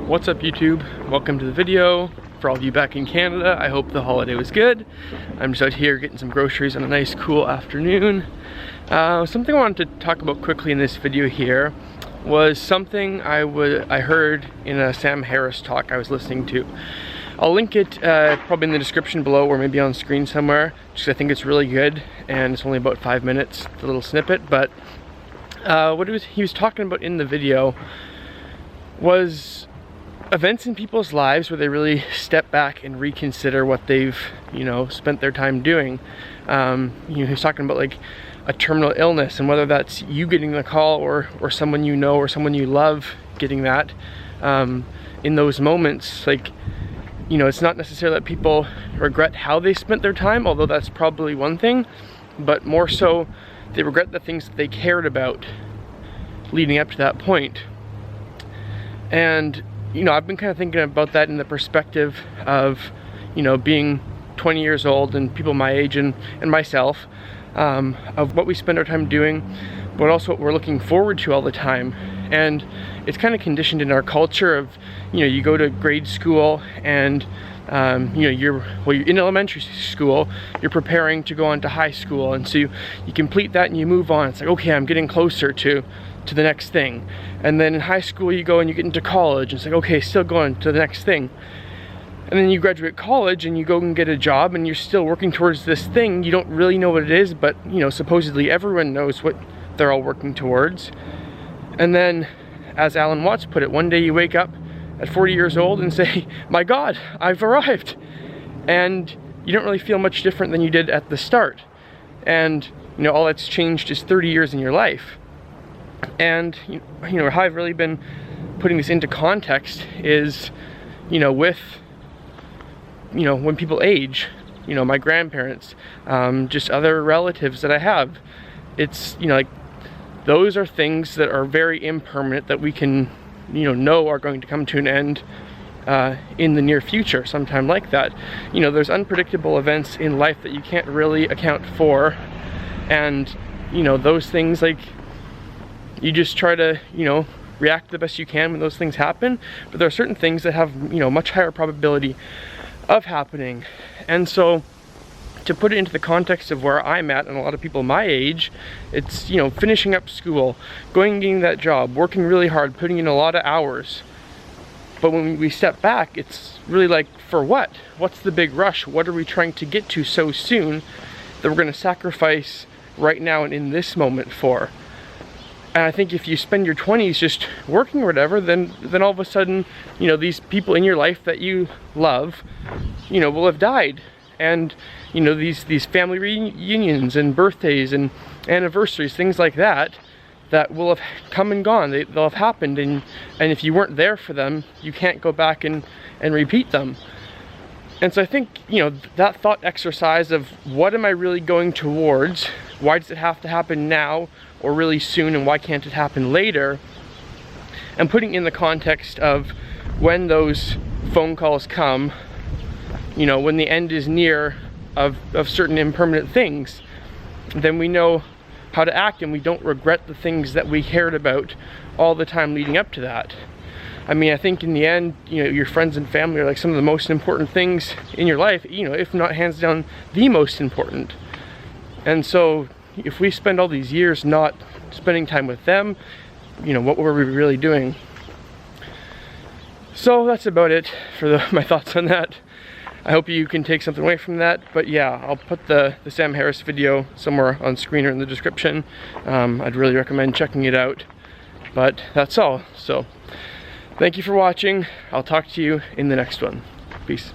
What's up YouTube? Welcome to the video. For all of you back in Canada, I hope the holiday was good. I'm just out here getting some groceries on a nice cool afternoon. Something I wanted to talk about quickly in this video here was something I heard in a Sam Harris talk I was listening to. I'll link it probably in the description below or maybe on screen somewhere, because I think it's really good and it's only about 5 minutes, the little snippet. But what he was talking about in the video was events in people's lives where they really step back and reconsider what they've, spent their time doing. He was talking about like a terminal illness, and whether that's you getting the call or someone you know or someone you love getting that. In those moments, like, it's not necessarily that people regret how they spent their time, although that's probably one thing, but more so they regret the things that they cared about leading up to that point. And I've been kind of thinking about that in the perspective of, being 20 years old and people my age and myself, of what we spend our time doing, but also what we're looking forward to all the time. And it's kind of conditioned in our culture of, you go to grade school and, you're in elementary school, you're preparing to go on to high school. And so you complete that and you move on. It's like, okay, I'm getting closer to the next thing. And then in high school you go and you get into college, and it's like, okay, still going to the next thing. And then you graduate college and you go and get a job and you're still working towards this thing. You don't really know what it is, but supposedly everyone knows what they're all working towards. And then, as Alan Watts put it, one day you wake up at 40 years old and say, my God, I've arrived. And you don't really feel much different than you did at the start. And all that's changed is 30 years in your life. And how I've really been putting this into context is, with when people age, my grandparents, just other relatives that I have, it's like those are things that are very impermanent that we can know are going to come to an end in the near future, sometime like that. There's unpredictable events in life that you can't really account for, and those things, like, you just try to react the best you can when those things happen. But there are certain things that have much higher probability of happening. And so, to put it into the context of where I'm at and a lot of people my age, it's finishing up school, going and getting that job, working really hard, putting in a lot of hours. But when we step back, it's really like, for what? What's the big rush? What are we trying to get to so soon that we're going to sacrifice right now and in this moment for? And I think if you spend your 20s just working or whatever, then all of a sudden, these people in your life that you love, will have died. And, these family reunions and birthdays and anniversaries, things like that, that will have come and gone. They'll have happened. And if you weren't there for them, you can't go back and repeat them. And so I think, that thought exercise of what am I really going towards? Why does it have to happen now or really soon, and why can't it happen later? And putting in the context of when those phone calls come, when the end is near of certain impermanent things, then we know how to act and we don't regret the things that we cared about all the time leading up to that. I mean, I think in the end, your friends and family are like some of the most important things in your life, if not hands down the most important. And so if we spend all these years not spending time with them, what were we really doing? So that's about it for my thoughts on that. I hope you can take something away from that. But yeah, I'll put the Sam Harris video somewhere on screen or in the description. I'd really recommend checking it out. But that's all. So thank you for watching. I'll talk to you in the next one. Peace.